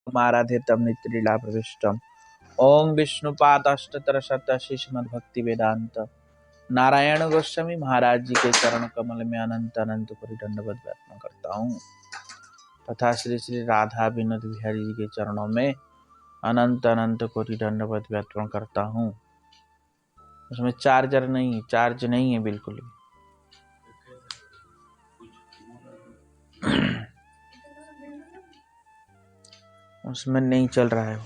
माराधेतम नित्रीला प्रविष्टम। ओम विष्णुपादष्टोत्तरशत श्रीमद्भक्ति वेदांत नारायण गोस्वामी महाराज जी के चरण कमल में अनंत अनंत कोटि दंडवत प्रणाम करता हूँ तथा श्री श्री राधा विनोद बिहारी जी के चरणों में अनंत अनंत कोटि दंडवत प्रणाम करता हूँ। उसमें चार्ज नहीं है बिल्कुल भी। उसमें नहीं चल रहा है वो।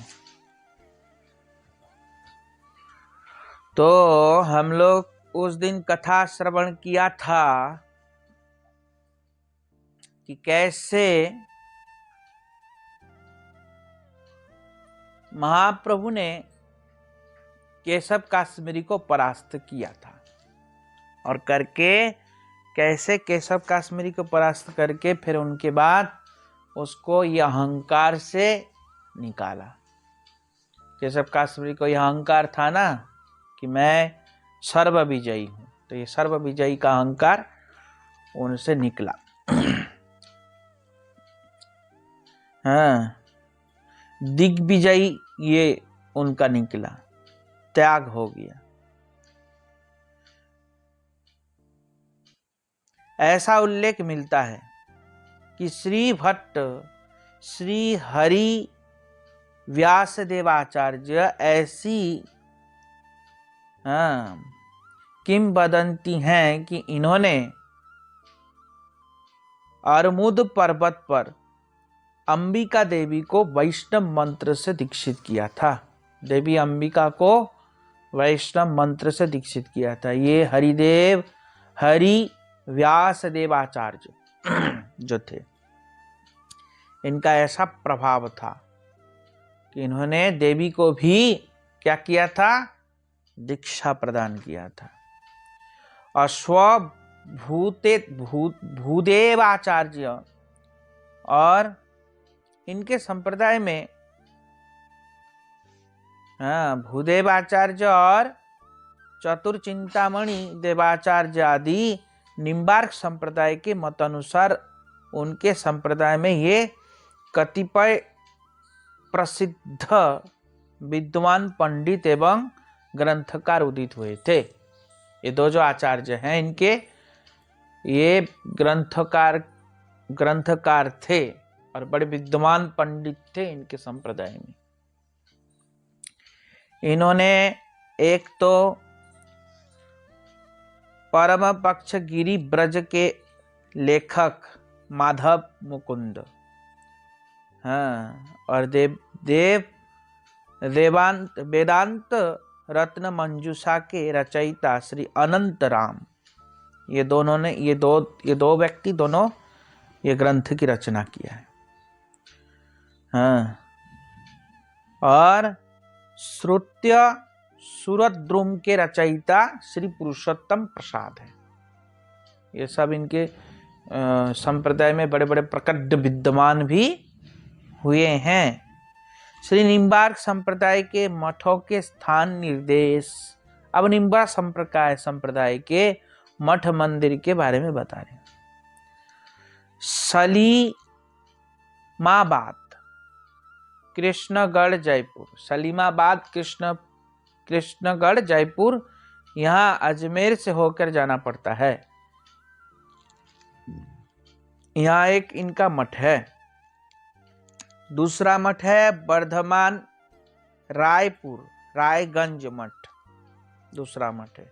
तो हम लोग उस दिन कथा श्रवण किया था कि कैसे महाप्रभु ने केशव काश्मीरी को परास्त किया था और करके कैसे केशव काश्मीरी को परास्त करके फिर उनके बाद उसको यह अहंकार से निकाला। केशव काश्मीरी को यह अहंकार था ना कि मैं सर्व विजयी हूं, तो ये सर्व विजयी का अहंकार उनसे निकला। हाँ, दिग्विजयी ये उनका निकला, त्याग हो गया। ऐसा उल्लेख मिलता है कि श्री भट्ट श्री हरि व्यासदेवाचार्य ऐसी किंवदंती हैं कि इन्होंने अर्मुद पर्वत पर अंबिका देवी को वैष्णव मंत्र से दीक्षित किया था। देवी अंबिका को वैष्णव मंत्र से दीक्षित किया था। ये हरि व्यासदेवाचार्य जो थे, इनका ऐसा प्रभाव था कि इन्होंने देवी को भी क्या किया था, दीक्षा प्रदान किया था। और भूदेवाचार्य और इनके संप्रदाय में भूदेवाचार्य और चतुर्चिंतामणि देवाचार्य आदि निम्बार्क संप्रदाय के मतानुसार उनके संप्रदाय में ये कतिपय प्रसिद्ध विद्वान पंडित एवं ग्रंथकार उदित हुए थे। ये दो जो आचार्य हैं, इनके ये ग्रंथकार थे और बड़े विद्वान पंडित थे इनके संप्रदाय में। इन्होंने एक तो परम पक्ष गिरी ब्रज के लेखक माधव मुकुंद, और वेदांत रत्न मंजूषा के रचयिता श्री अनंत राम, ये दो व्यक्ति दोनों ये ग्रंथ की रचना किया है। और श्रुत्य सूरद्रुम के रचयिता श्री पुरुषोत्तम प्रसाद है। ये सब इनके संप्रदाय में बड़े बड़े प्रकट विद्वान भी हुए हैं। श्री निम्बार्क संप्रदाय के मठों के स्थान निर्देश। अब निम्बार्क संप्रदाय के मठ मंदिर के बारे में बता रहे हैं। सलीमाबाद कृष्णगढ़ जयपुर, सलीमाबाद कृष्णगढ़ जयपुर, यहाँ अजमेर से होकर जाना पड़ता है। यहाँ एक इनका मठ है। दूसरा मठ है वर्धमान रायगंज मठ, दूसरा मठ है।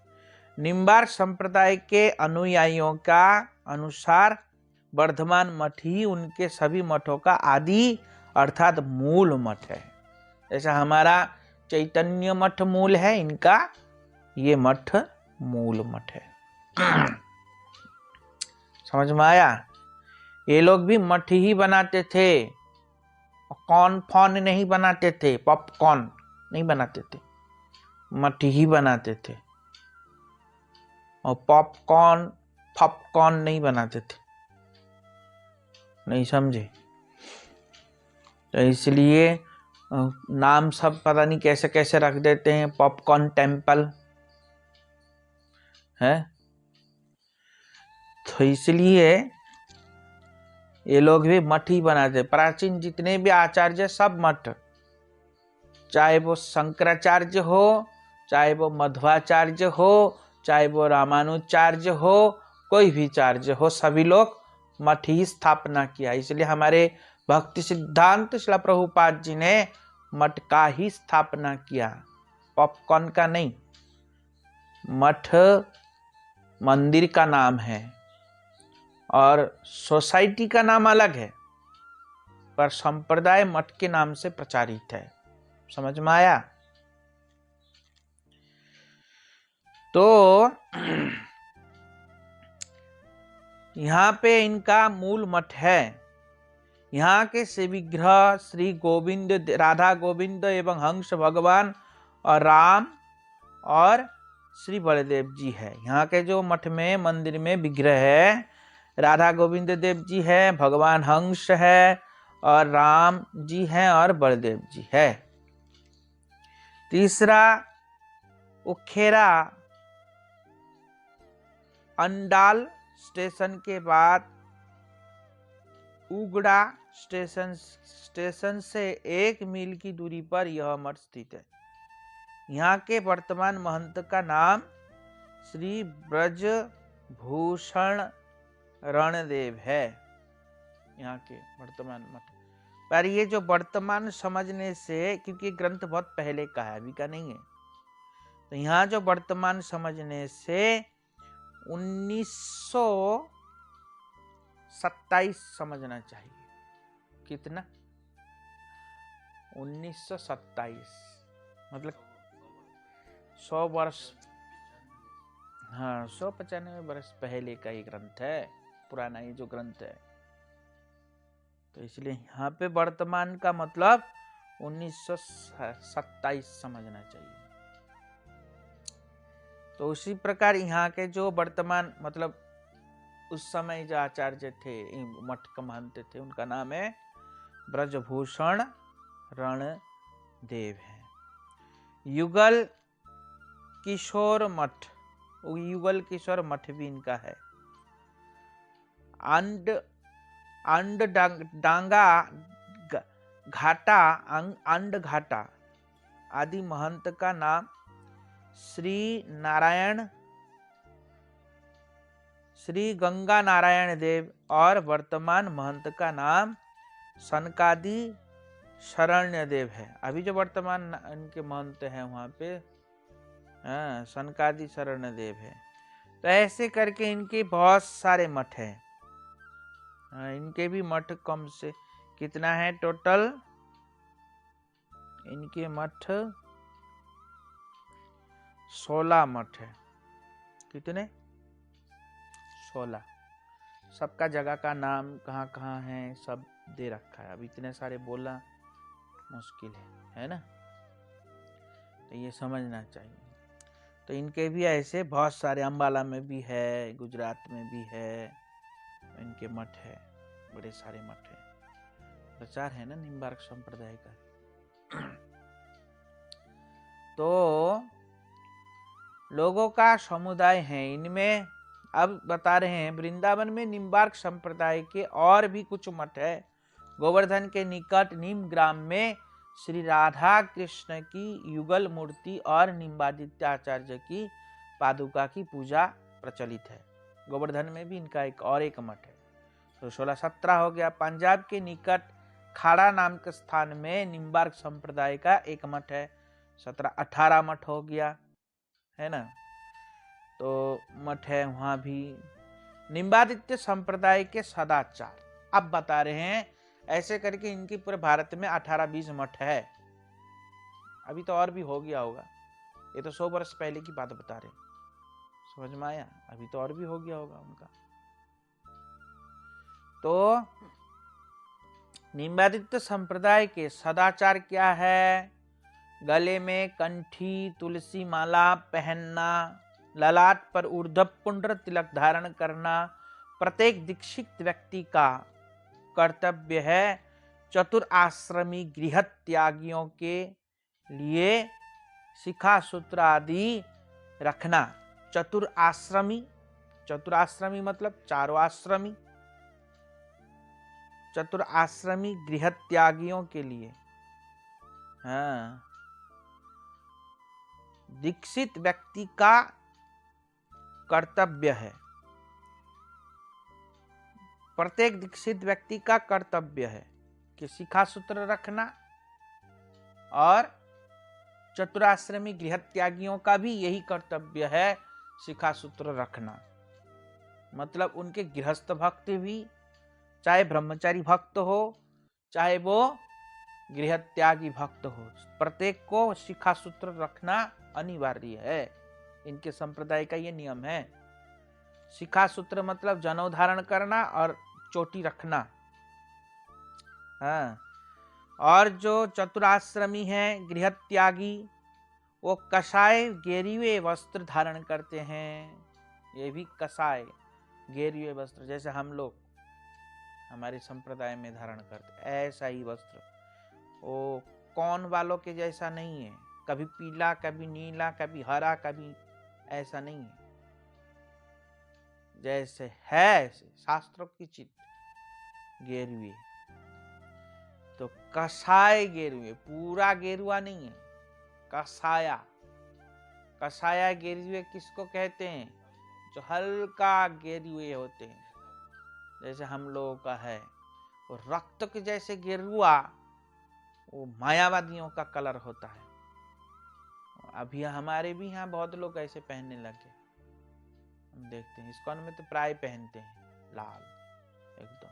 निम्बार्क संप्रदाय के अनुयायियों का अनुसार वर्धमान मठ ही उनके सभी मठों का आदि अर्थात मूल मठ है। जैसा हमारा चैतन्य मठ मूल है, इनका ये मठ मूल मठ है। समझ में आया? ये लोग भी मठ ही बनाते थे, कॉर्न नहीं बनाते थे, पॉपकॉर्न नहीं बनाते थे, मठ ही बनाते थे। और पॉपकॉर्न नहीं बनाते थे, नहीं समझे? तो इसलिए नाम सब पता नहीं कैसे कैसे रख देते हैं, पॉपकॉर्न टेम्पल है। तो इसलिए ये लोग भी मठ ही बनाते। प्राचीन जितने भी आचार्य सब मठ, चाहे वो शंकराचार्य हो, चाहे वो मध्वाचार्य हो, चाहे वो रामानुचार्य हो, कोई भी चार्य हो, सभी लोग मठ ही स्थापना किया। इसलिए हमारे भक्ति सिद्धांत श्रील प्रभुपाद जी ने मठ का ही स्थापना किया, पॉपकॉर्न का नहीं। मठ मंदिर का नाम है और सोसाइटी का नाम अलग है, पर संप्रदाय मठ के नाम से प्रचारित है। समझ में आया? तो यहाँ पे इनका मूल मठ है। यहाँ के शिवविग्रह श्री गोविंद, राधा गोविंद एवं हंस भगवान और राम और श्री बलदेव जी है। यहाँ के जो मठ में मंदिर में विग्रह है, राधा गोविंद देव जी है, भगवान हंस है और राम जी हैं और बलदेव जी है। तीसरा, उखेरा अंडाल स्टेशन के बाद उगड़ा स्टेशन से 1 मील की दूरी पर यह मठ स्थित है। यहाँ के वर्तमान महंत का नाम श्री ब्रजभूषण रणदेव है। यहाँ के वर्तमान मठ पर ये जो वर्तमान समझने से, क्योंकि ग्रंथ बहुत पहले का है, अभी का नहीं है, तो यहाँ जो वर्तमान समझने से 1927 समझना चाहिए। कितना? 1927 मतलब 100 वर्ष, हाँ 195 वर्ष पहले का ये ग्रंथ है, पुराना ये जो ग्रंथ है। तो इसलिए यहाँ पे वर्तमान का मतलब 1927 समझना चाहिए। तो उसी प्रकार यहाँ के जो वर्तमान मतलब उस समय जो आचार्य थे, मठ का महंत थे, उनका नाम है ब्रजभूषण रणदेव है। युगल किशोर मठ, युगल किशोर मठ भी इनका है। अंड डांगा घाटा, अंड घाटा आदि महंत का नाम श्री गंगा नारायण देव और वर्तमान महंत का नाम सनकादि शरण्य देव है। अभी जो वर्तमान इनके महंत हैं वहां पे सनकादि शरण्य देव है। तो ऐसे करके इनके बहुत सारे मठ हैं। इनके भी मठ कम से कितना है टोटल? इनके मठ 16 मठ है। कितने? 16। सबका जगह का नाम कहाँ कहाँ है सब दे रखा है। अब इतने सारे बोलना मुश्किल है ना? तो ये समझना चाहिए। तो इनके भी ऐसे बहुत सारे, अम्बाला में भी है, गुजरात में भी है, इनके मठ है, बड़े सारे मठ है। प्रचार है ना निम्बार्क संप्रदाय का। तो लोगों का समुदाय है इनमें। अब बता रहे हैं वृंदावन में निम्बार्क संप्रदाय के और भी कुछ मठ है। गोवर्धन के निकट नीम ग्राम में श्री राधा कृष्ण की युगल मूर्ति और निम्बादित्य आचार्य की पादुका की पूजा प्रचलित है। गोवर्धन में भी इनका एक मठ है। तो 16-17 हो गया। पंजाब के निकट खाड़ा नाम के स्थान में निम्बार्क संप्रदाय का एक मठ है। 17-18 मठ हो गया है ना? तो मठ है वहां भी। निम्बादित्य संप्रदाय के सदाचार अब बता रहे हैं। ऐसे करके इनकी पूरे भारत में 18-20 मठ है। अभी तो और भी हो गया होगा, ये तो 100 वर्ष पहले की बात बता रहे। समझ में आया? अभी तो और भी हो गया होगा उनका। तो निम्बादित्य संप्रदाय के सदाचार क्या है? गले में कंठी तुलसी माला पहनना, ललाट पर ऊर्ध्व पुंड्र तिलक धारण करना प्रत्येक दीक्षित व्यक्ति का कर्तव्य है। चतुर आश्रमी गृह त्यागियों के लिए शिखा सूत्र आदि रखना। चतुर आश्रमी मतलब चारों आश्रमी, चतुर आश्रमी गृह त्यागियों के लिए, हाँ, दीक्षित व्यक्ति का कर्तव्य है, प्रत्येक दीक्षित व्यक्ति का कर्तव्य है कि शिखा सूत्र रखना, और चतुराश्रमी गृह त्यागियों का भी यही कर्तव्य है, शिखा सूत्र रखना। मतलब उनके गृहस्थ भक्त भी, चाहे ब्रह्मचारी भक्त हो, चाहे वो गृह त्यागी भक्त हो, प्रत्येक को शिखा सूत्र रखना अनिवार्य है। इनके संप्रदाय का ये नियम है। शिखा सूत्र मतलब जनेऊ धारण करना और चोटी रखना। हाँ, और जो चतुराश्रमी हैं, गृह त्यागी, वो कसाय गेरुए वस्त्र धारण करते हैं। ये भी कसाय गेरुए वस्त्र, जैसे हम लोग हमारे संप्रदाय में धारण करते, ऐसा ही वस्त्र। वो कौन वालों के जैसा नहीं है, कभी पीला, कभी नीला, कभी हरा, कभी ऐसा नहीं है। जैसे है ऐसे शास्त्रोक्तिचित गेरुए। तो कसाय गेरुए, पूरा गेरुआ नहीं है, कसाया। कसाया गेरुए किसको कहते हैं? जो हल्का गेरुए होते हैं, जैसे हम लोगों का है। और रक्त के जैसे गेरुआ वो मायावादियों का कलर होता है। अभी हमारे भी यहाँ बहुत लोग ऐसे पहनने लगे, हम देखते हैं। इस्कॉन में तो प्राय पहनते हैं लाल एकदम।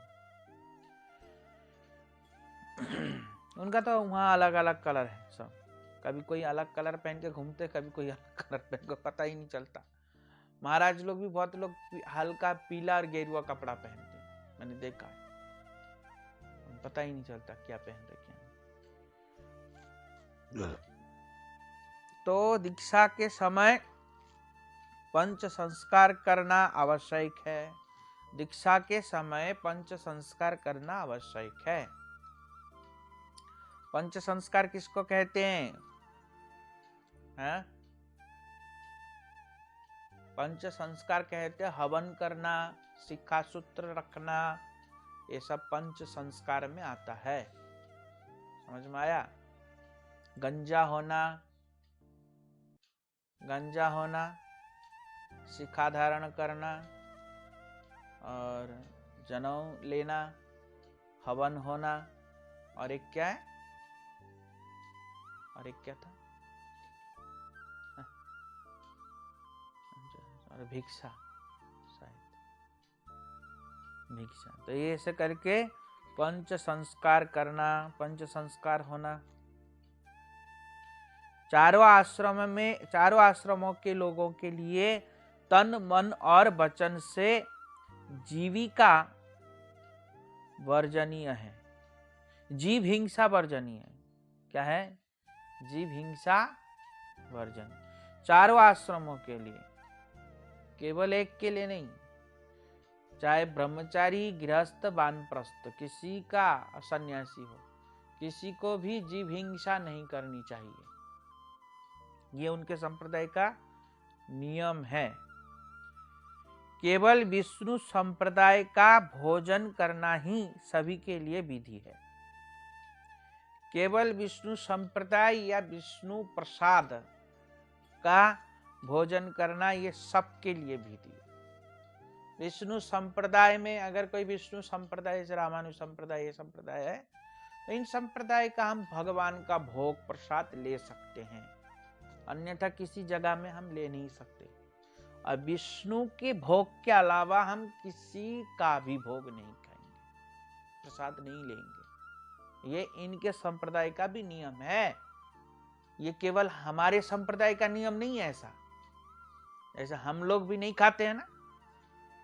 उनका तो वहाँ अलग अलग कलर है सब। कभी कोई अलग कलर पहन के घूमते, कभी कोई अलग कलर पहन के, पता ही नहीं चलता। महाराज लोग भी बहुत लोग हल्का पीला और गेरुआ कपड़ा पहनते हैं, मैंने देखा है। पता ही नहीं चलता क्या पहन रहे क्या। तो दीक्षा के समय पंच संस्कार करना आवश्यक है। दीक्षा के समय पंच संस्कार करना आवश्यक है। पंच संस्कार किसको कहते हैं? पंच संस्कार कहते हैं हवन करना, शिखा सूत्र रखना, ये सब पंच संस्कार में आता है। समझ में आया? गंजा होना, शिखा धारण करना, और जनेऊ लेना, हवन होना, और एक क्या है? और एक क्या था? और भिक्षा, शायद भिक्षा। तो ये ऐसे करके पंच संस्कार करना, पंच संस्कार होना। चारों आश्रमों के लोगों के लिए तन, मन और वचन से जीविका वर्जनीय है। जीव हिंसा वर्जनीय है। क्या है? जीव हिंसा वर्जन। चारों आश्रमों के लिए, केवल एक के लिए नहीं। चाहे ब्रह्मचारी, गृहस्थ, वानप्रस्थ, किसी का सन्यासी हो, किसी को भी जीव हिंसा नहीं करनी चाहिए। ये उनके संप्रदाय का नियम है। केवल विष्णु संप्रदाय का भोजन करना ही सभी के लिए विधि है। केवल विष्णु संप्रदाय या विष्णु प्रसाद का भोजन करना ये सबके लिए विधि है। विष्णु संप्रदाय में अगर कोई विष्णु संप्रदाय, जैसे रामानुज संप्रदाय, ये संप्रदाय है, तो इन संप्रदाय का हम भगवान का भोग प्रसाद ले सकते हैं, अन्यथा किसी जगह में हम ले नहीं सकते। और विष्णु के भोग के अलावा हम किसी का भी भोग नहीं खाएंगे, प्रसाद नहीं लेंगे। ये इनके संप्रदाय का भी नियम है। ये केवल हमारे संप्रदाय का नियम नहीं है ऐसा। ऐसा हम लोग भी नहीं खाते हैं ना,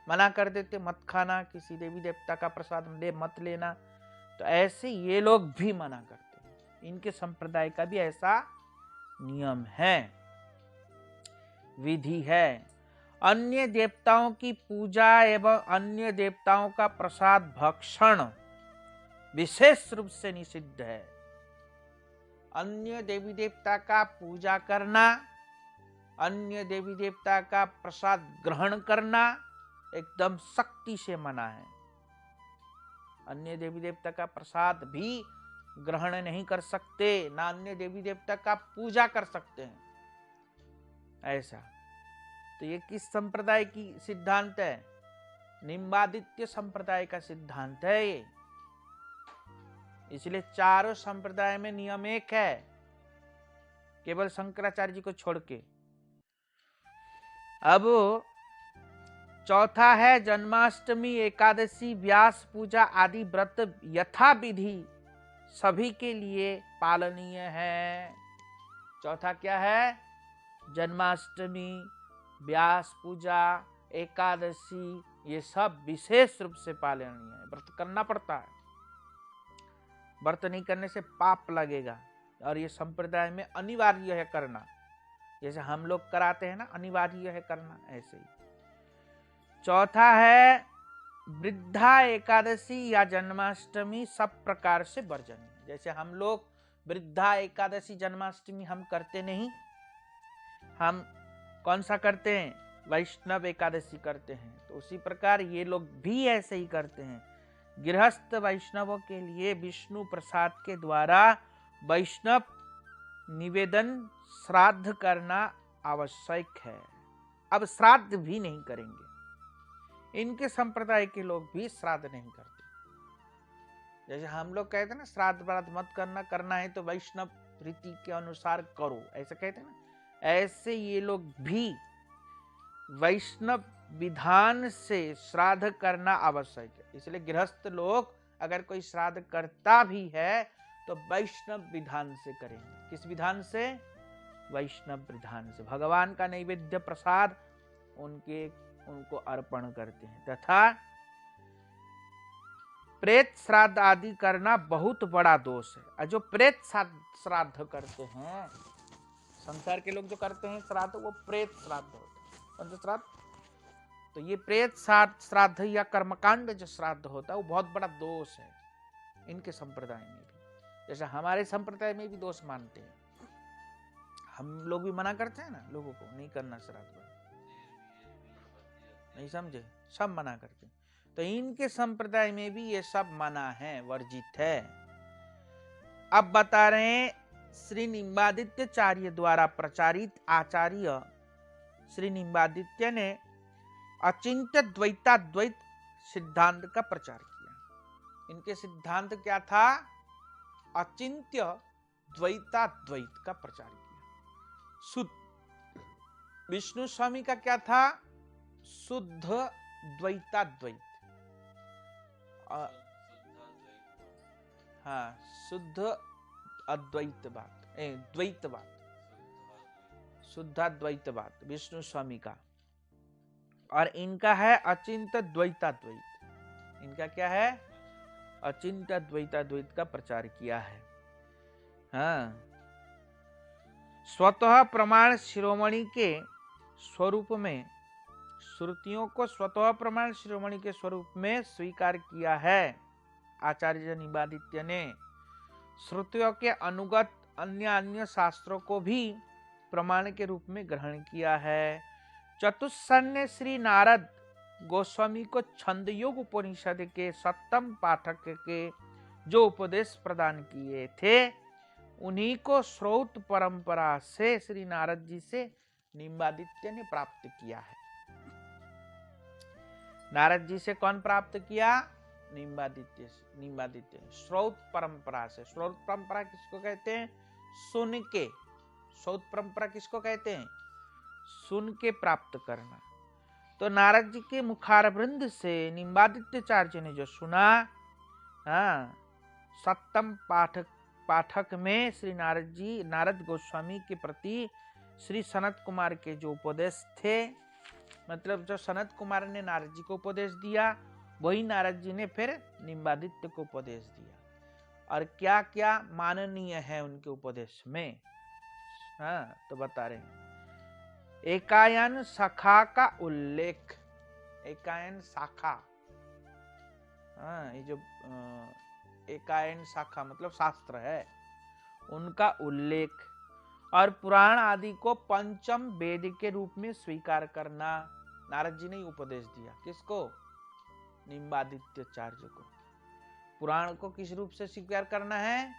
मना कर देते मत खाना, किसी देवी देवता का प्रसाद मत लेना। तो ऐसे ये लोग भी मना करते हैं। इनके संप्रदाय का भी ऐसा नियम है, विधि है। अन्य देवताओं की पूजा एवं अन्य देवताओं का प्रसाद भक्षण विशेष रूप से निषिद्ध है। अन्य देवी देवता का पूजा करना, अन्य देवी देवता का प्रसाद ग्रहण करना एकदम सख्ती से मना है। अन्य देवी देवता का प्रसाद भी ग्रहण नहीं कर सकते, ना अन्य देवी देवता का पूजा कर सकते हैं। ऐसा तो ये किस संप्रदाय की सिद्धांत है? निम्बादित्य संप्रदाय का सिद्धांत है ये। इसलिए चारों संप्रदाय में नियम एक है, केवल शंकराचार्य जी को छोड़ के। अब चौथा है जन्माष्टमी, एकादशी, व्यास पूजा आदि व्रत यथा विधि सभी के लिए पालनीय है। चौथा क्या है? जन्माष्टमी, व्यास पूजा, एकादशी, ये सब विशेष रूप से पालनीय है, व्रत करना पड़ता है। व्रत नहीं करने से पाप लगेगा और ये संप्रदाय में अनिवार्य है करना। जैसे हम लोग कराते हैं ना, अनिवार्य है करना, ऐसे ही। चौथा है वृद्धा एकादशी या जन्माष्टमी सब प्रकार से वर्जनीय। जैसे हम लोग वृद्धा एकादशी, जन्माष्टमी हम करते नहीं, हम कौन सा करते हैं? वैष्णव एकादशी करते हैं। तो उसी प्रकार ये लोग भी ऐसे ही करते हैं। गृहस्थ वैष्णवों के लिए विष्णु प्रसाद के द्वारा वैष्णव निवेदन श्राद्ध करना आवश्यक है। अब श्राद्ध भी नहीं करेंगे, इनके संप्रदाय के लोग भी श्राद्ध नहीं करते। जैसे हम लोग कहते हैं ना, श्राद्ध व्राद्ध मत करना, करना है तो वैष्णव रीति के अनुसार करो, ऐसा कहते हैं ना, ऐसे ये लोग भी वैष्णव विधान से श्राद्ध करना आवश्यक है। इसलिए गृहस्थ लोग अगर कोई श्राद्ध करता भी है तो वैष्णव विधान से करेंगे। किस विधान से? वैष्णव विधान से। भगवान का नैवेद्य प्रसाद उनको अर्पण करते हैं। तथा प्रेत श्राद्ध आदि करना बहुत बड़ा दोष है। और जो प्रेत श्राद्ध करते हैं, संसार के लोग जो करते हैं श्राद्ध, वो प्रेत श्राद्ध होता है। कौन सा श्राद्ध? तो ये प्रेत श्राद्ध या कर्मकांड जो श्राद्ध होता है वो बहुत बड़ा दोष है इनके संप्रदाय में भी। जैसे हमारे संप्रदाय में भी दोष मानते हैं, हम लोग भी मना करते हैं ना लोगों को नहीं करना श्राद्ध, नहीं समझे, सब मना करते हैं। तो इनके संप्रदाय में भी ये सब मना है, वर्जित है। अब बता रहे हैं श्री निम्बादित्याचार्य द्वारा प्रचारित आचार्य श्री निम्बादित्य ने अचिंत्य द्वैताद्वैत सिद्धांत का प्रचार किया। इनके सिद्धांत क्या था? अचिंत्य द्वैताद्वैत का प्रचार किया। शुद्ध विष्णु स्वामी का क्या था? शुद्ध द्वैताद्वैत। हाँ, शुद्ध अद्वैतवाद, द्वैतवाद, शुद्धाद्वैतवाद विष्णु स्वामी का। और इनका है अचिंत्य द्वैताद्वैत। इनका क्या है? अचिंत्य द्वैताद्वैत का प्रचार किया है। हाँ, स्वतः प्रमाण शिरोमणि के स्वरूप में, श्रुतियों को स्वतः प्रमाण शिरोमणि के स्वरूप में स्वीकार किया है आचार्य निम्बादित्य ने। श्रुतियों के अनुगत अन्य शास्त्रों को भी प्रमाण के रूप में ग्रहण किया है। चतुस्सन ने श्री नारद गोस्वामी को छंदयोग उपनिषद के 7वें पाठक के जो उपदेश प्रदान किए थे, उन्हीं को श्रौत परंपरा से श्री नारद जी से निम्बादित्य ने प्राप्त किया है। नारद जी से कौन प्राप्त किया? निम्बादित्य श्रौत परंपरा से। श्रौत परंपरा किसको कहते हैं? सुन के। श्रौत परंपरा किसको कहते हैं? सुन के प्राप्त करना। तो नारद जी के मुखारवृंद से निम्बादित्याचार्य ने जो सुना, हाँ, 7वें पाठक में श्री नारद गोस्वामी के प्रति श्री सनत कुमार के जो उपदेश थे, मतलब जो सनत कुमार ने नारद जी को उपदेश दिया, वही नारद जी ने फिर निम्बादित्य को उपदेश दिया। और क्या क्या माननीय है उनके उपदेश में, हाँ, तो बता रहे हैं। एकायन शाखा का उल्लेख, एकायन शाखा, हाँ, ये जो एकायन शाखा मतलब शास्त्र है, उनका उल्लेख, और पुराण आदि को पंचम वेद के रूप में स्वीकार करना नारद जी ने उपदेश दिया। किसको? निम्बादित्याचार्य को। पुराण को किस रूप से स्वीकार करना है?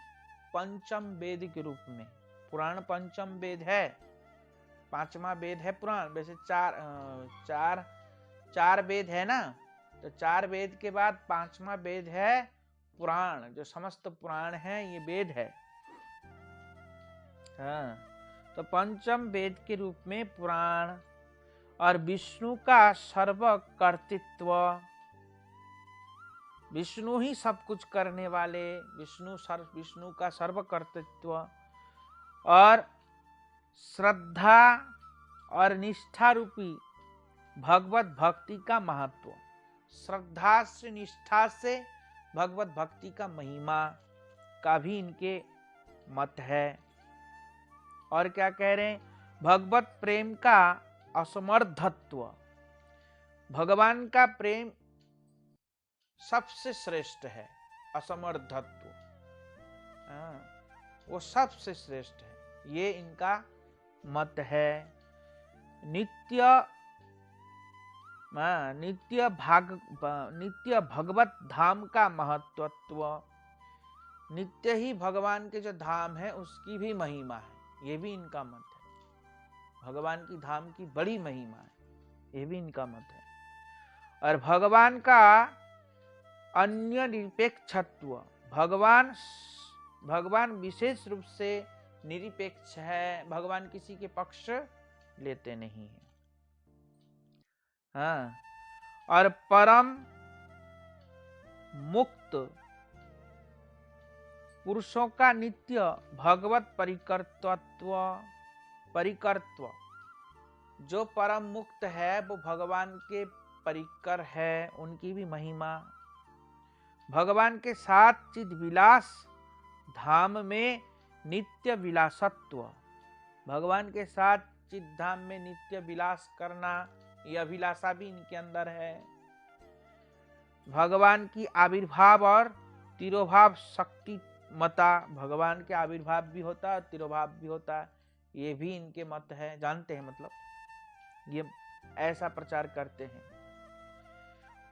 पंचम वेद के रूप में। पुराण पंचम वेद है, पांचवा वेद है पुराण। वैसे चार वेद है ना, तो चार वेद के बाद पांचवा वेद है पुराण। जो समस्त पुराण है ये वेद है। हाँ, तो पंचम वेद के रूप में पुराण और विष्णु का सर्व कर्तृत्व, विष्णु ही सब कुछ करने वाले, विष्णु का सर्व कर्तृत्व और श्रद्धा और निष्ठा रूपी भगवत भक्ति का महत्व। श्रद्धा से, निष्ठा से भगवत भक्ति का महिमा का भी इनके मत है। और क्या कह रहे हैं? भगवत प्रेम का असमर्थत्व। भगवान का प्रेम सबसे श्रेष्ठ है, असमर्थत्व, वो सबसे श्रेष्ठ है, ये इनका मत है। नित्य भगवत धाम का महत्वत्व। नित्य ही भगवान के जो धाम है उसकी भी महिमा है, ये भी इनका मत है। भगवान की धाम की बड़ी महिमा है, ये भी इनका मत है। और भगवान का अन्य निरपेक्षत्व। भगवान विशेष रूप से निरपेक्ष है, भगवान किसी के पक्ष लेते नहीं है। हाँ, और परम मुक्त पुरुषों का नित्य भगवत परिकर्तृत्व। जो परम मुक्त है वो भगवान के परिकर है, उनकी भी महिमा। भगवान के साथ चिद विलास धाम में नित्य विलासत्व। भगवान के साथ चिद धाम में नित्य विलास करना, यह अभिलाषा भी इनके अंदर है। भगवान की आविर्भाव और तिरोभाव शक्ति मता। भगवान के आविर्भाव भी होता है, तिरोभाव भी होता है, ये भी इनके मत है। जानते हैं, मतलब ये ऐसा प्रचार करते हैं।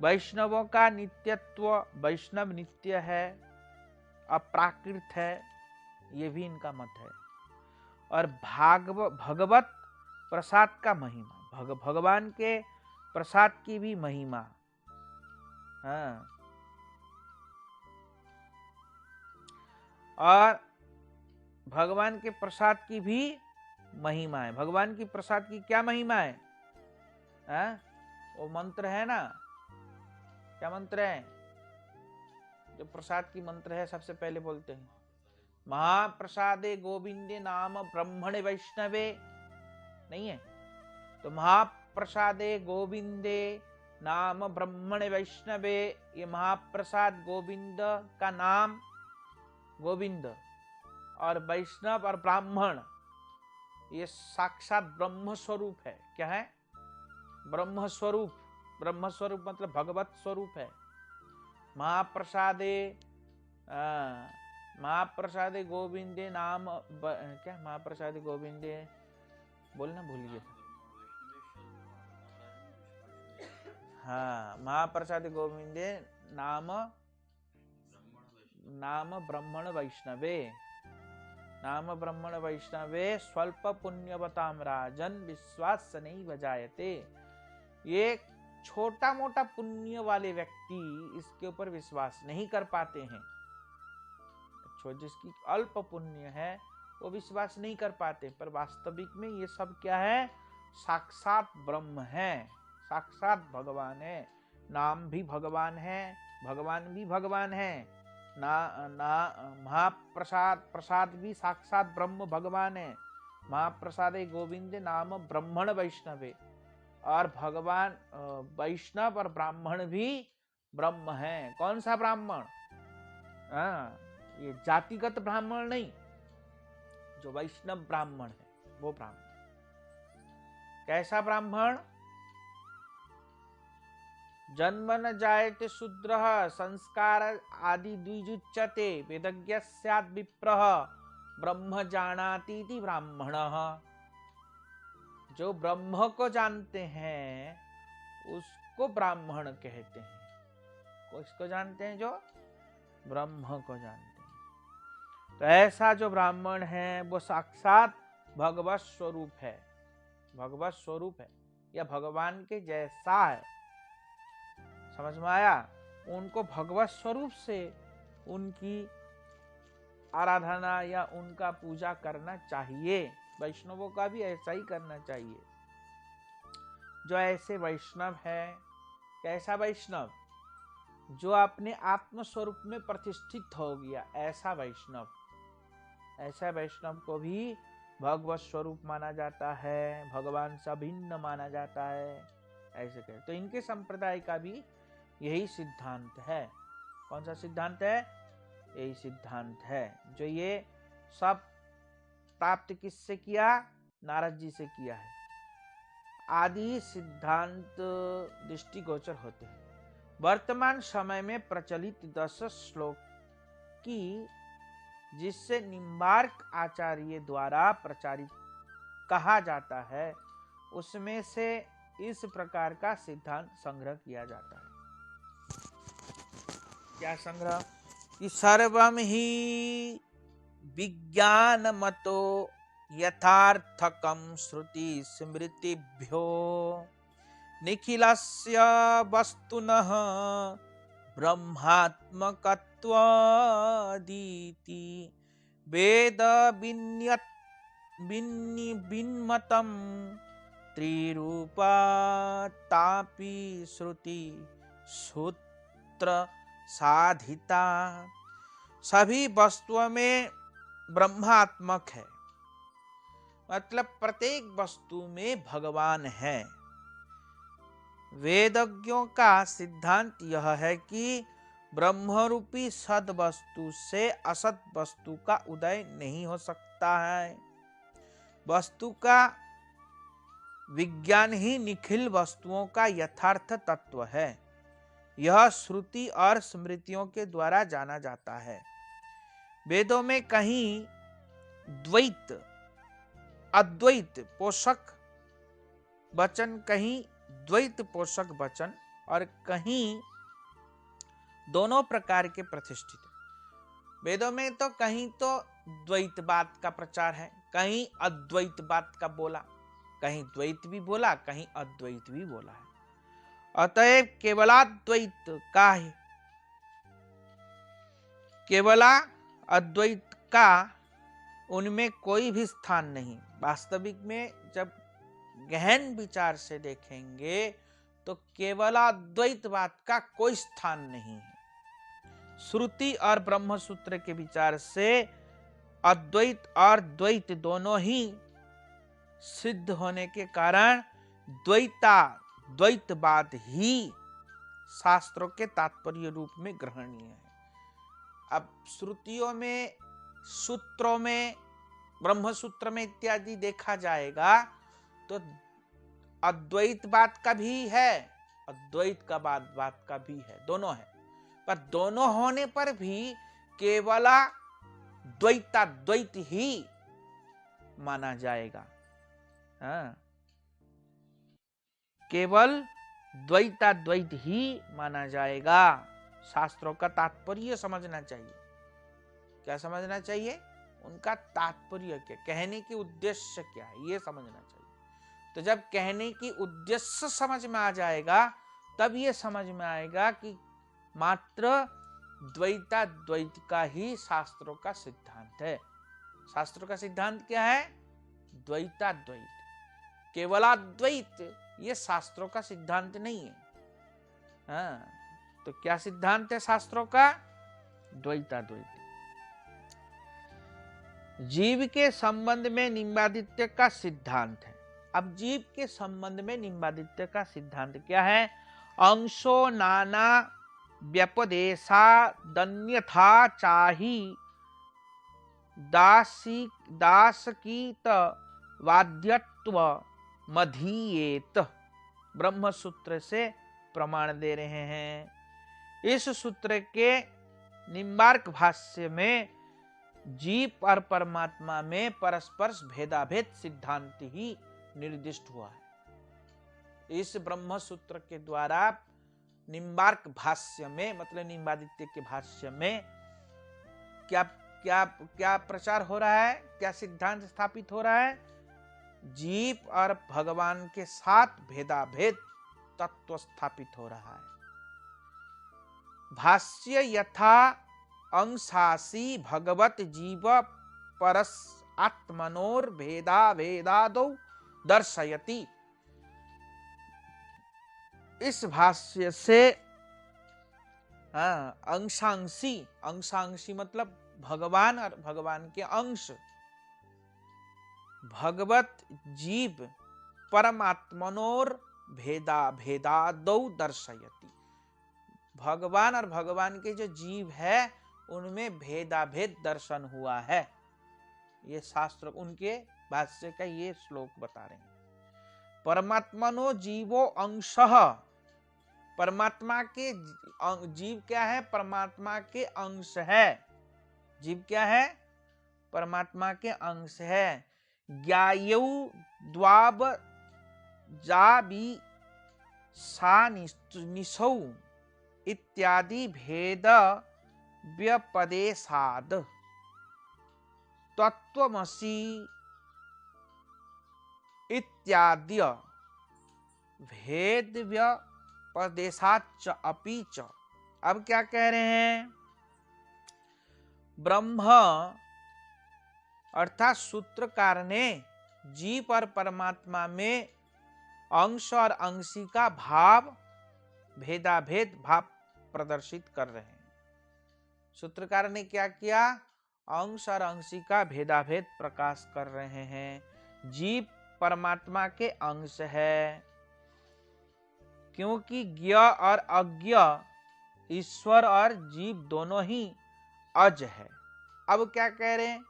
वैष्णवों का नित्यत्व। वैष्णव नित्य है, अप्राकृत है, ये भी इनका मत है। और भगवत प्रसाद का महिमा। भगवान के प्रसाद की भी महिमा। हाँ, और भगवान के प्रसाद की भी महिमा है। भगवान की प्रसाद की क्या महिमा है? वो मंत्र है ना, क्या मंत्र है? जो प्रसाद की मंत्र है, सबसे पहले बोलते हैं महाप्रसादे गोविंदे नाम ब्रह्मणे वैष्णवे। नहीं है? तो महाप्रसादे गोविंदे नाम ब्रह्मणे वैष्णवे, ये महाप्रसाद गोविंद का नाम, गोविंद और वैष्णव और ब्राह्मण, ये साक्षात ब्रह्म स्वरूप है। क्या है? ब्रह्म स्वरूप। ब्रह्म स्वरूप मतलब भगवत स्वरूप है। महाप्रसादे गोविंदे नाम, क्या महाप्रसादे गोविंदे, बोलना भूल गया। हाँ, महाप्रसादे गोविंदे नाम ब्रह्मण वैष्णवे। नाम ब्रह्मण वैष्णवे स्वल्प पुण्यवताम राजन विश्वास नैव जायते। ये छोटा मोटा पुण्य वाले व्यक्ति इसके ऊपर विश्वास नहीं कर पाते हैं। जिसकी अल्प पुण्य है वो विश्वास नहीं कर पाते, पर वास्तविक में ये सब क्या है? साक्षात ब्रह्म है, साक्षात भगवान है। नाम भी भगवान है, भगवान भी भगवान है। महाप्रसाद भी साक्षात ब्रह्म भगवान है। महाप्रसादे गोविंदे नाम ब्रह्मण वैष्णवे, और भगवान वैष्णव और ब्राह्मण भी ब्रह्म है। कौन सा ब्राह्मण? ये जातिगत ब्राह्मण नहीं, जो वैष्णव ब्राह्मण है वो ब्राह्मण। कैसा ब्राह्मण? जन्म न जायते शूद्रः संस्कार आदि द्विजुच्यते वेदज्ञ स्यात् विप्रः ब्रह्म जानाति इति ब्राह्मणः। जो ब्रह्म को जानते हैं उसको ब्राह्मण कहते हैं। किसको जानते हैं? जो ब्रह्म को जानते हैं। तो ऐसा जो ब्राह्मण है वो साक्षात भगवत स्वरूप है, भगवत स्वरूप है या भगवान के जैसा है। समझ में आया? उनको भगवत स्वरूप से उनकी आराधना या उनका पूजा करना चाहिए। वैष्णवों का भी ऐसा ही करना चाहिए। जो ऐसे वैष्णव है, कैसा वैष्णव? जो अपने आत्म स्वरूप में प्रतिष्ठित हो गया, ऐसा वैष्णव। ऐसा वैष्णव को भी भगवत स्वरूप माना जाता है, भगवान से भिन्न माना जाता है, ऐसे कहे। तो इनके संप्रदाय का भी यही सिद्धांत है। कौन सा सिद्धांत है? यही सिद्धांत है जो ये सब प्राप्त किससे किया? नारद जी से किया है। आदि सिद्धांत दृष्टिगोचर होते हैं। वर्तमान समय में प्रचलित 10 श्लोक की जिससे निम्बार्क आचार्य द्वारा प्रचारित कहा जाता है, उसमें से इस प्रकार का सिद्धांत संग्रह किया जाता है। क्या संग्रह? कि सर्वम ही विज्ञानमतो यथार्थकं श्रुति स्मृतिभ्यो निखिलस्य वस्तुनः ब्रह्मात्मकत्वादिति वेद विन्मतं त्रिरूपातापि श्रुति सूत्र साधिता। सभी वस्तुओं में ब्रह्मात्मक है, मतलब प्रत्येक वस्तु में भगवान है। वेदज्ञों का सिद्धांत यह है कि ब्रह्मरूपी सद वस्तु से असत वस्तु का उदय नहीं हो सकता है। वस्तु का विज्ञान ही निखिल वस्तुओं का यथार्थ तत्व है। यह श्रुति और स्मृतियों के द्वारा जाना जाता है। वेदों में कहीं द्वैत अद्वैत पोषक वचन, कहीं द्वैत पोषक वचन और कहीं दोनों प्रकार के प्रतिष्ठित। वेदों में तो कहीं तो द्वैतवाद का प्रचार है, कहीं अद्वैतवाद का बोला, कहीं द्वैत भी बोला, कहीं अद्वैत भी बोला है। अतएव केवलाद्वैत का है, केवला अद्वैत का उनमें कोई भी स्थान नहीं। वास्तविक में जब गहन विचार से देखेंगे तो केवलाद्वैतवाद का कोई स्थान नहीं है। श्रुति और ब्रह्मसूत्र के विचार से अद्वैत और द्वैत दोनों ही सिद्ध होने के कारण द्वैतवाद ही शास्त्रों के तात्पर्य रूप में ग्रहणीय है। अब श्रुतियों में, सूत्रों में, ब्रह्मसूत्र में इत्यादि देखा जाएगा तो अद्वैतवाद का भी है, अद्वैत का बात का भी है, दोनों है। पर दोनों होने पर भी केवला द्वैत ही माना जाएगा। हाँ, केवल द्वैत ही माना जाएगा। शास्त्रों का तात्पर्य समझना चाहिए। क्या समझना चाहिए? उनका तात्पर्य क्या, कहने की उद्देश्य क्या है, ये समझना चाहिए। तो जब कहने की उद्देश्य समझ में आ जाएगा तब ये समझ में आएगा कि मात्र द्वैत का ही शास्त्रों का सिद्धांत है। शास्त्रों का सिद्धांत क्या है? द्वैत। केवलाद्वैत ये शास्त्रों का सिद्धांत नहीं है। हाँ, तो क्या सिद्धांत है शास्त्रों का? द्वैत। जीव के संबंध में निम्बादित्य का सिद्धांत है। अब जीव के संबंध में निम्बादित्य का सिद्धांत क्या है? अंशो नाना व्यपदेशा दन्यथा चाही दासकीत वाद्यत्व मधीयेत। ब्रह्म सूत्र से प्रमाण दे रहे हैं। इस सूत्र के निम्बार्क भाष्य में जीव और परमात्मा में परस्पर भेदाभेद सिद्धांत ही निर्दिष्ट हुआ है। इस ब्रह्म सूत्र के द्वारा निम्बार्क भाष्य में, मतलब निम्बादित्य के भाष्य में क्या क्या क्या प्रचार हो रहा है, क्या सिद्धांत स्थापित हो रहा है? जीव और भगवान के साथ भेदाभेद तत्व स्थापित हो रहा है। भाष्य यथा अंशासी भगवत जीव परस आत्मनोर भेदा भेदादो दर्शयति। इस भाष्य से अंशांशी, अंशांशी मतलब भगवान और भगवान के अंश, भगवत जीव परमात्मनोर भेदा भेदादौ दर्शयति। भगवान और भगवान के जो जीव है उनमें भेदाभेद दर्शन हुआ है। ये शास्त्र उनके भाष्य का ये श्लोक बता रहे हैं। परमात्मनो जीवो अंशः, परमात्मा के जीव क्या है? परमात्मा के अंश है। जीव क्या है? परमात्मा के अंश है। ज्ञायौ द्वाब जाबी सा निशौ इत्यादि भेद व्यपदेशाद तत्वमसि इत्यादि भेद व्यपदेशाच अपि च। अब क्या कह रहे हैं? ब्रह्म अर्थात सूत्रकार ने जीव और परमात्मा में अंश और अंशी का भाव, भेदाभेद भाव प्रदर्शित कर रहे हैं। सूत्रकार ने क्या किया? अंश और अंशी का भेदाभेद प्रकाश कर रहे हैं। जीव परमात्मा के अंश है, क्योंकि ज्ञ और अज्ञ ईश्वर और जीव दोनों ही अज है। अब क्या कह रहे हैं?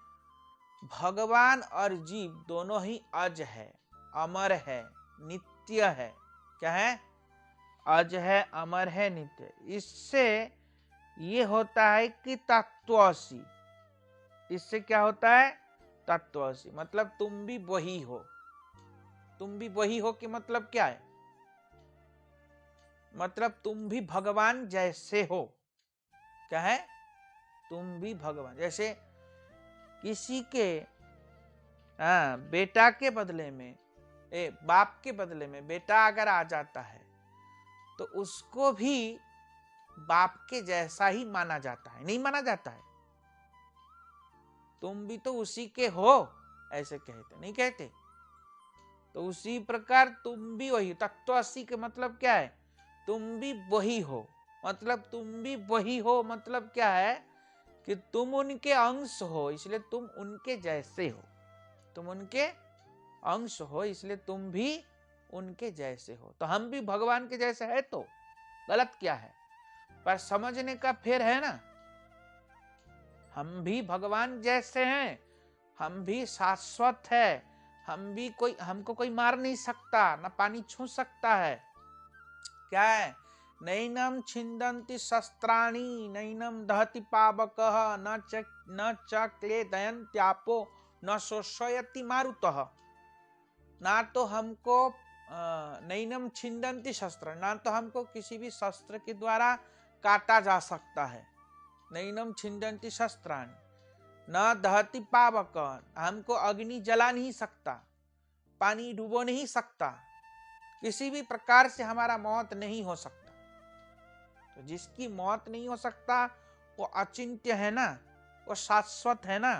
भगवान और जीव दोनों ही अज है, अमर है, नित्य है। क्या है? अज है, अमर है, नित्य। इससे ये होता है कि तत्वसी। इससे क्या होता है? तत्वसी मतलब तुम भी वही हो। तुम भी वही हो कि मतलब क्या है? मतलब तुम भी भगवान जैसे हो। क्या है? तुम भी भगवान जैसे। किसी के बेटा के बदले में, बाप के बदले में बेटा अगर आ जाता है तो उसको भी बाप के जैसा ही माना जाता है, नहीं माना जाता है? तुम भी तो उसी के हो, ऐसे कहते नहीं कहते? तो उसी प्रकार तुम भी वही। तत्वसी के मतलब क्या है? तुम भी वही हो। मतलब तुम भी वही हो मतलब क्या है? कि तुम उनके अंश हो, इसलिए तुम उनके जैसे हो। तुम उनके अंश हो, इसलिए तुम भी उनके जैसे हो। तो हम भी भगवान के जैसे है, तो गलत क्या है? पर समझने का फेर है ना। हम भी भगवान जैसे हैं, हम भी शाश्वत है, हम भी कोई, हमको कोई मार नहीं सकता, ना पानी छू सकता है। क्या है? नैनम छिंदन्ति शस्त्राणि नैनम दहति पावकः न च क्लेदयन्त्यापो न शोषयति मारुतः। ना तो हमको नैनम छिंदन्ति शस्त्र, ना तो हमको किसी भी शस्त्र के द्वारा काटा जा सकता है। नैनम छिंदन्ति शस्त्राणि न दहति पावक, हमको अग्नि जला नहीं सकता, पानी डुबो नहीं सकता, किसी भी प्रकार से हमारा मौत नहीं हो सकता। तो जिसकी मौत नहीं हो सकता वो अचिंत्य है ना, वो शाश्वत है ना।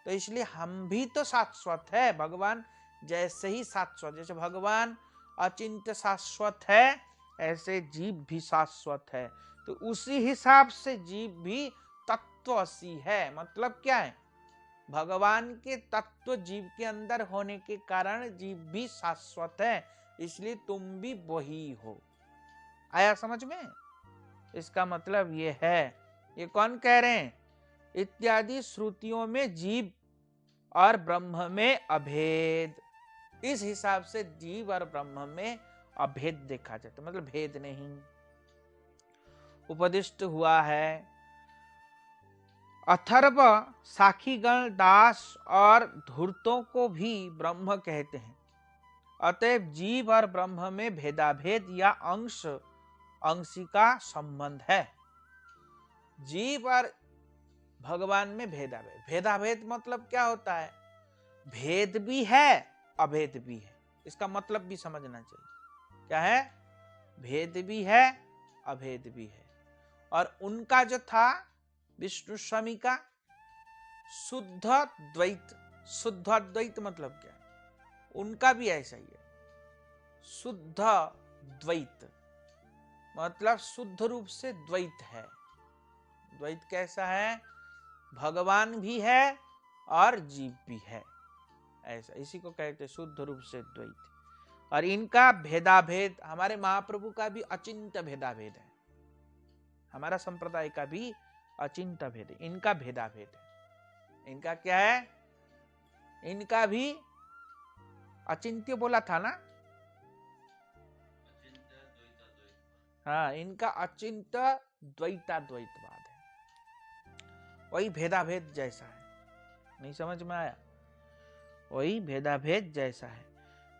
तो इसलिए हम भी तो शाश्वत है, भगवान जैसे ही शाश्वत। जैसे भगवान अचिंत्य शाश्वत है, ऐसे जीव भी शाश्वत है। तो उसी हिसाब से जीव भी तत्वसी है। मतलब क्या है? भगवान के तत्व जीव के अंदर होने के कारण जीव भी शाश्वत है, इसलिए तुम भी वही हो। आया समझ में? इसका मतलब ये है। ये कौन कह रहे हैं? इत्यादि श्रुतियों में जीव और ब्रह्म में अभेद। इस हिसाब से जीव और ब्रह्म में अभेद देखा जाता, मतलब भेद नहीं उपदिष्ट हुआ है। अथर्व साखीगण दास और धूर्तों को भी ब्रह्म कहते हैं। अतएव जीव और ब्रह्म में भेदाभेद या अंश अंशी का संबंध है। जीव और भगवान में भेदाभेद। भेदाभेद मतलब क्या होता है? भेद भी है, अभेद भी है। इसका मतलब भी समझना चाहिए। क्या है? भेद भी है, अभेद भी है। और उनका जो था विष्णु स्वामी का शुद्ध द्वैत, शुद्ध अद्वैत मतलब क्या? उनका भी ऐसा ही है, शुद्ध द्वैत मतलब शुद्ध रूप से द्वैत है। द्वैत कैसा है? भगवान भी है और जीव भी है, ऐसा, इसी को कहते हैं शुद्ध रूप से द्वैत। और इनका भेदाभेद, हमारे महाप्रभु का भी अचिंत्य भेदाभेद है, हमारा संप्रदाय का भी अचिंत्य भेद है, इनका भेदाभेद है। इनका क्या है? इनका भी अचिंत्य बोला था ना? हाँ, इनका अचिंत्य द्वैताद्वैतवाद है, वही भेदाभेद जैसा है। नहीं समझ में आया? वही भेदाभेद जैसा है।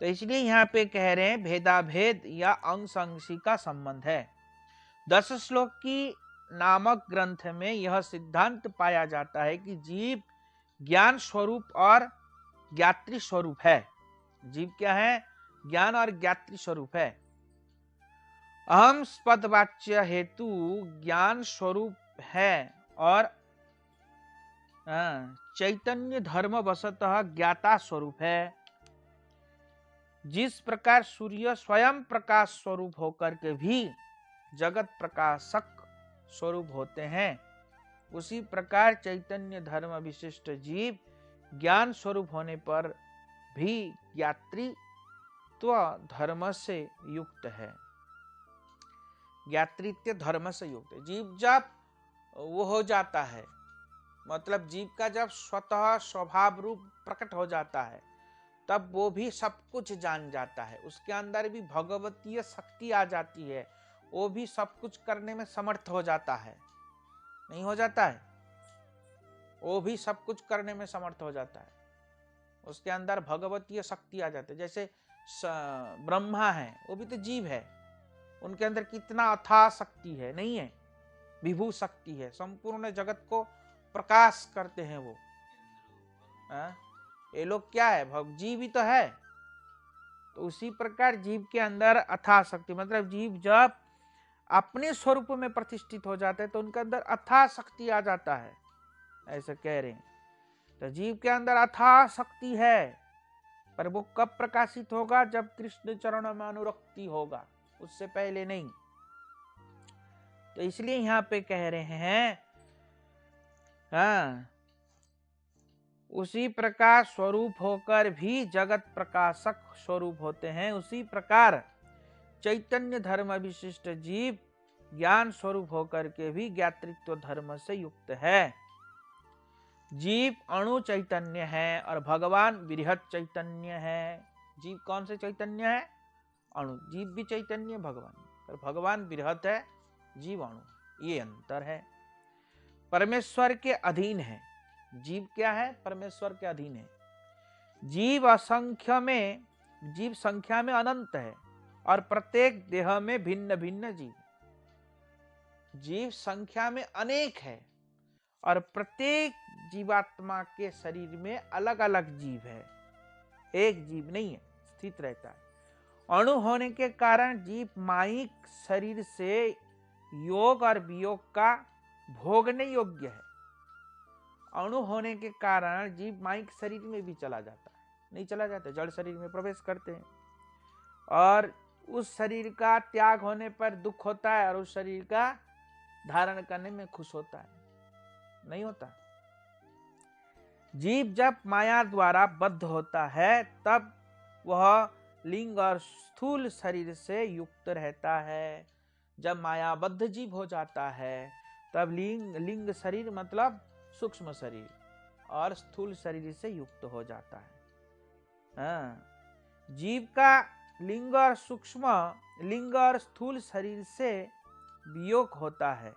तो इसलिए यहाँ पे कह रहे हैं भेदाभेद या अंश अंशी का संबंध है। 10 श्लोक की नामक ग्रंथ में यह सिद्धांत पाया जाता है कि जीव ज्ञान स्वरूप और ज्ञात्री स्वरूप है। जीव क्या है? ज्ञान और ज्ञात्री स्वरूप है। अहम पद वाच्य हेतु ज्ञान स्वरूप है और चैतन्य धर्म वशतः ज्ञाता स्वरूप है। जिस प्रकार सूर्य स्वयं प्रकाश स्वरूप होकर के भी जगत प्रकाशक स्वरूप होते हैं, उसी प्रकार चैतन्य धर्म विशिष्ट जीव ज्ञान स्वरूप होने पर भी ज्ञातृत्व धर्म से युक्त है। ज्ञातृत्व धर्म से युक्त है। जीव जब वो हो जाता है, मतलब जीव का जब स्वतः स्वभाव रूप प्रकट हो जाता है, तब वो भी सब कुछ जान जाता है। उसके अंदर भी भगवतीय शक्ति आ जाती है, वो भी सब कुछ करने में समर्थ हो जाता है। नहीं हो जाता है? वो भी सब कुछ करने में समर्थ हो जाता है, उसके अंदर भगवतीय शक्ति आ जाती है। जैसे ब्रह्मा है, वो भी तो जीव है, उनके अंदर कितना अथाह शक्ति है, नहीं है? विभू शक्ति है, संपूर्ण जगत को प्रकाश करते हैं वो। ये लोग क्या है? जीव ही तो है। तो उसी प्रकार जीव के अंदर अथाह शक्ति, मतलब जीव जब अपने स्वरूप में प्रतिष्ठित हो जाते हैं तो उनके अंदर अथाह शक्ति आ जाता है, ऐसा कह रहे हैं। तो जीव के अंदर अथाह शक्ति है, पर वो कब प्रकाशित होगा? जब कृष्ण चरण में अनुरक्ति होगा, उससे पहले नहीं। तो इसलिए यहां पे कह रहे हैं उसी प्रकार स्वरूप होकर भी जगत प्रकाशक स्वरूप होते हैं, उसी प्रकार चैतन्य धर्म विशिष्ट जीव ज्ञान स्वरूप होकर के भी ज्ञातृत्व धर्म से युक्त है। जीव अणु चैतन्य है और भगवान बृहत चैतन्य है। जीव कौन से चैतन्य है? अणु। जीव भी चैतन्य भगवान, पर भगवान बृहत है, जीव अणु, ये अंतर है। परमेश्वर के अधीन है। जीव क्या है? परमेश्वर के अधीन है। जीव असंख्य में, जीव संख्या में अनंत है और प्रत्येक देह में भिन्न भिन्न जीव। जीव संख्या में अनेक है और प्रत्येक जीवात्मा के शरीर में अलग अलग जीव है, एक जीव नहीं है, स्थित रहता है। अणु होने के कारण जीव माइक शरीर से योग और वियोग का भोगने योग्य है। अणु होने के कारण जीव माइक शरीर में भी चला जाता है, नहीं चला जाता, जड़ शरीर में प्रवेश करते हैं और उस शरीर का त्याग होने पर दुख होता है और उस शरीर का धारण करने में खुश होता है, नहीं होता। जीव जब माया द्वारा बद्ध होता है तब वह लिंग और स्थूल शरीर से युक्त रहता है। जब मायाबद्ध जीव हो जाता है तब लिंग शरीर मतलब सूक्ष्म शरीर और स्थूल शरीर से युक्त हो जाता है। जीव का लिंग और सूक्ष्म, लिंग और स्थूल शरीर से वियोग होता है।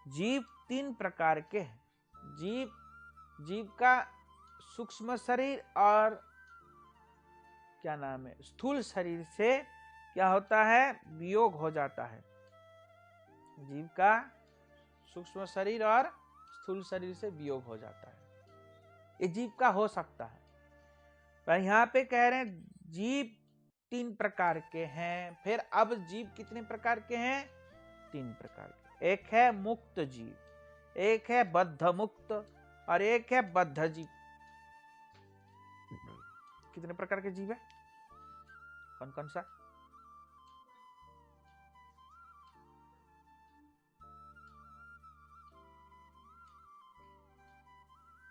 जीव 3 प्रकार के हैं। जीव का सूक्ष्म शरीर और क्या नाम है, स्थूल शरीर से क्या होता है? वियोग हो जाता है। जीव का सूक्ष्म शरीर और स्थूल शरीर से वियोग हो जाता है। ये जीव का हो सकता है, पर यहाँ पे कह रहे हैं जीव 3 प्रकार के हैं। फिर अब जीव कितने प्रकार के हैं? 3 प्रकार के। एक है मुक्त जीव, एक है बद्ध मुक्त और एक है बद्ध जीव। कितने प्रकार के जीव है? कौन कौन सा?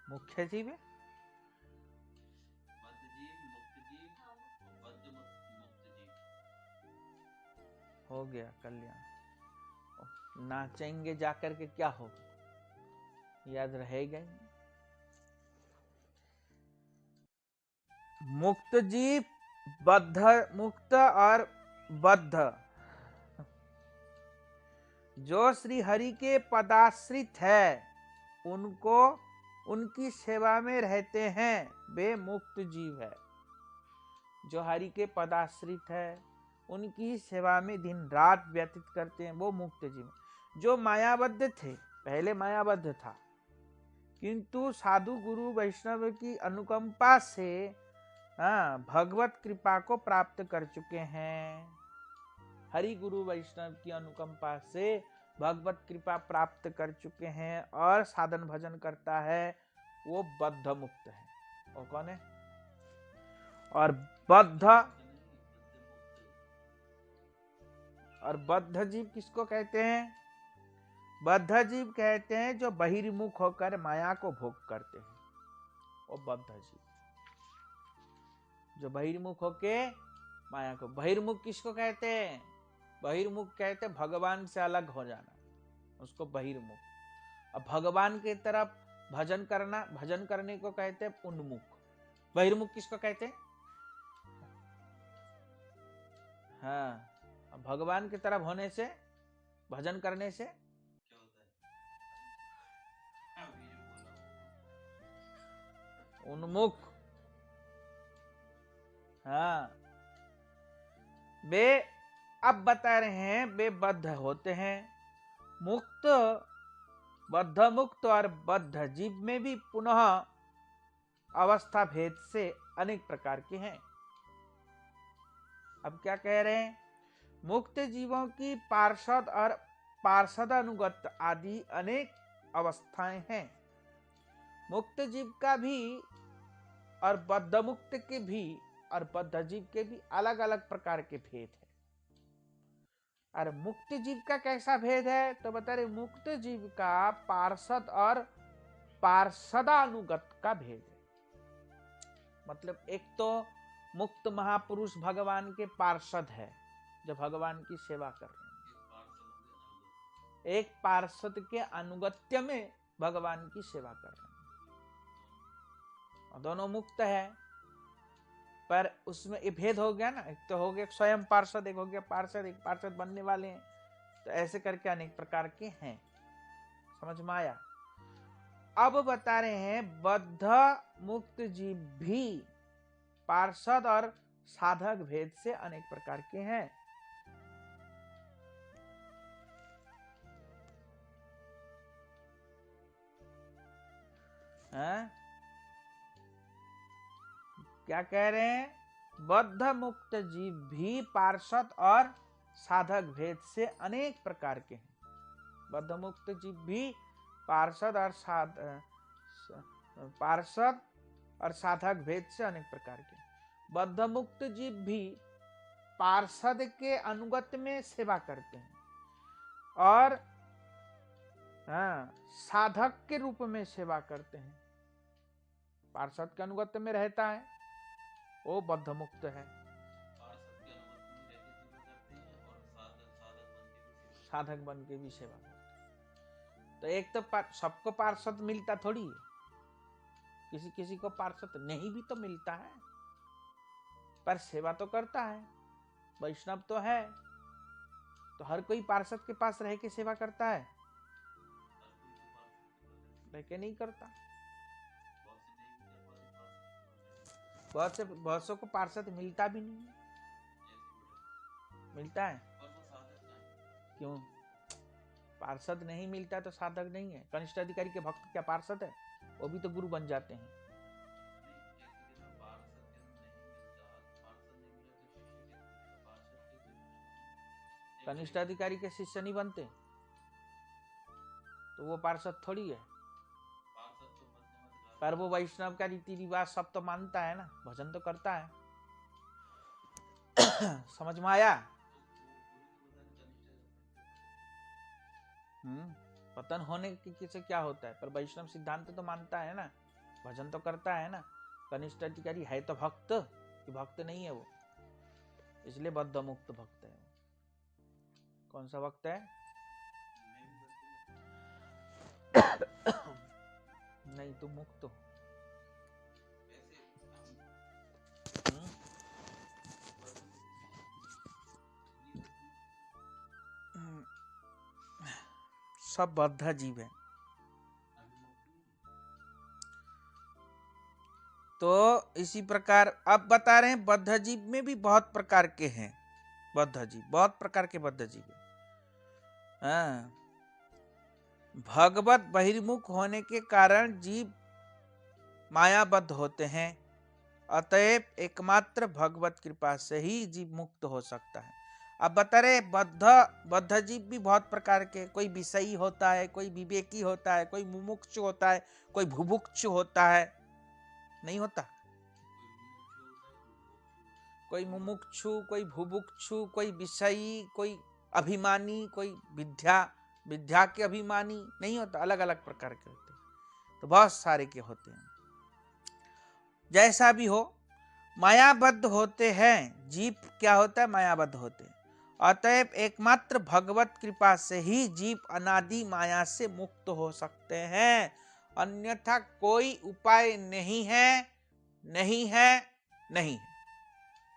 मुख्य जीव है, हो गया कल्याण। नाचेंगे जाकर के क्या होगा, याद रहेगा ही। मुक्त जीव, बद्ध मुक्त और बद्ध, जो श्री हरि के पदाश्रित है उनको उनकी सेवा में रहते हैं, वे मुक्त जीव है। जो हरि के पदाश्रित है उनकी सेवा में दिन रात व्यतीत करते हैं, वो मुक्त जीव। जो मायाबद्ध थे, पहले मायाबद्ध था, किंतु साधु गुरु वैष्णव की अनुकंपा से भगवत कृपा को प्राप्त कर चुके हैं। हरि गुरु वैष्णव की अनुकंपा से भगवत कृपा प्राप्त कर चुके हैं और साधन भजन करता है, वो बद्ध मुक्त है। और कौन है? और बद्ध जीव किसको कहते हैं? बद्ध जीव कहते हैं जो बहिर्मुख होकर माया को भोग करते हैं, वो बद्ध जीव। जो बहिर्मुख होके माया को, बहिर्मुख किसको कहते हैं? बहिर्मुख कहते हैं भगवान से अलग हो जाना, उसको बहिर्मुख। अब भगवान की तरफ भजन करना, भजन करने को कहते हैं उन्मुख। बहिर्मुख किसको कहते हैं? हाँ, भगवान की तरफ होने से, भजन करने से क्या होता है? उन्मुख। हाँ, वे अब बता रहे हैं वे बद्ध होते हैं। मुक्त, बद्ध मुक्त और बद्ध जीव में भी पुनः अवस्था भेद से अनेक प्रकार के हैं। अब क्या कह रहे हैं? मुक्त जीवों की पार्षद और पार्षद अनुगत आदि अनेक अवस्थाएं हैं। मुक्त जीव का भी और बद्ध मुक्त के भी और बद्ध जीव के भी अलग अलग प्रकार के भेद है। और मुक्त जीव का कैसा भेद है? तो बता रहे मुक्त जीव का पार्षद और पार्षदानुगत का भेद है। मतलब एक तो मुक्त महापुरुष भगवान के पार्षद है, जो भगवान की सेवा कर रहे हैं। एक पार्षद के अनुगत्य में भगवान की सेवा कर रहे हैं, दोनों मुक्त है। पर उसमें ये भेद हो गया ना, एक तो हो गया स्वयं पार्षद, एक हो गया पार्षद, एक पार्षद बनने वाले हैं। तो ऐसे करके अनेक प्रकार के हैं। समझ में आया? अब बता रहे हैं बद्ध मुक्त जीव भी पार्षद और साधक भेद से अनेक प्रकार के हैं। क्या कह रहे हैं? बद्ध मुक्त जीव भी पार्षद और साधक भेद से अनेक प्रकार के हैं। बद्ध मुक्त जीव भी पार्षद और साधक भेद से अनेक प्रकार के। बद्ध मुक्त जीव भी पार्षद के अनुगत में सेवा करते हैं और साधक के रूप में सेवा करते हैं। पार्षद के अनुगत में रहता है, वो बद्ध मुक्त है। साधक बन के भी सेवा करते। तो एक तो सबको पार्षद मिलता थोड़ी है, किसी किसी को पार्षद नहीं भी तो मिलता है, पर सेवा तो करता है। वैष्णव तो है, तो हर कोई पार्षद के पास रह के सेवा करता है? रह के नहीं करता। बहुत से को पार्षद मिलता भी नहीं है। मिलता है क्यों? पार्षद नहीं मिलता तो साधक नहीं है। कनिष्ठ अधिकारी के भक्त क्या पार्षद है? वो भी तो गुरु बन जाते हैं। कनिष्ठ अधिकारी के शिष्य नहीं बनते तो वो पार्षद थोड़ी है। पर वो वैष्णव का रीति रिवाज सब तो मानता है ना, भजन तो करता है। समझ में आया? पतन होने की से क्या होता है, पर वैष्णव सिद्धांत तो मानता है ना, भजन तो करता है ना। कनिष्ठ अधिकारी है तो भक्त कि भक्त नहीं है वो, इसलिए बद्ध मुक्त भक्त है। कौन सा भक्त है? नहीं, तुम मुक्त हो। सब बद्ध जीव है। तो इसी प्रकार अब बता रहे हैं, बद्ध जीव में भी बहुत प्रकार के हैं। बद्ध जीव, बहुत प्रकार के बद्ध जीव है। हाँ, भगवत बहिर्मुख होने के कारण जीव मायाबद्ध होते हैं। अतएव एकमात्र भगवत कृपा से ही जीव मुक्त हो सकता है। अब बता रहे बद्ध जीव भी बहुत प्रकार के, कोई विषयी होता है, कोई विवेकी होता है, कोई मुमुक्षु होता है, कोई भुभुक्षु होता है। नहीं होता? कोई मुमुक्षु, कोई भुभुक्षु, कोई विषयी, कोई अभिमानी, कोई विद्या के अभिमानी। नहीं होता? अलग अलग प्रकार के होते हैं। तो बहुत सारे के होते हैं। जैसा भी हो, मायाबद्ध होते हैं जीव। क्या होता है? मायाबद्ध होते हैं। अतएव एकमात्र भगवत कृपा से ही जीव अनादि माया से मुक्त हो सकते हैं, अन्यथा कोई उपाय नहीं है, नहीं है, नहीं है।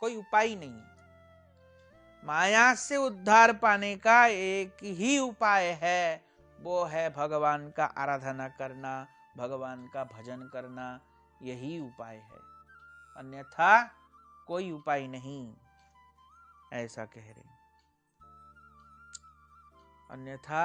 कोई उपाय ही नहीं है। माया से उद्धार पाने का एक ही उपाय है, वो है भगवान का आराधना करना, भगवान का भजन करना। यही उपाय है, अन्यथा कोई उपाय नहीं, ऐसा कह रहे। अन्यथा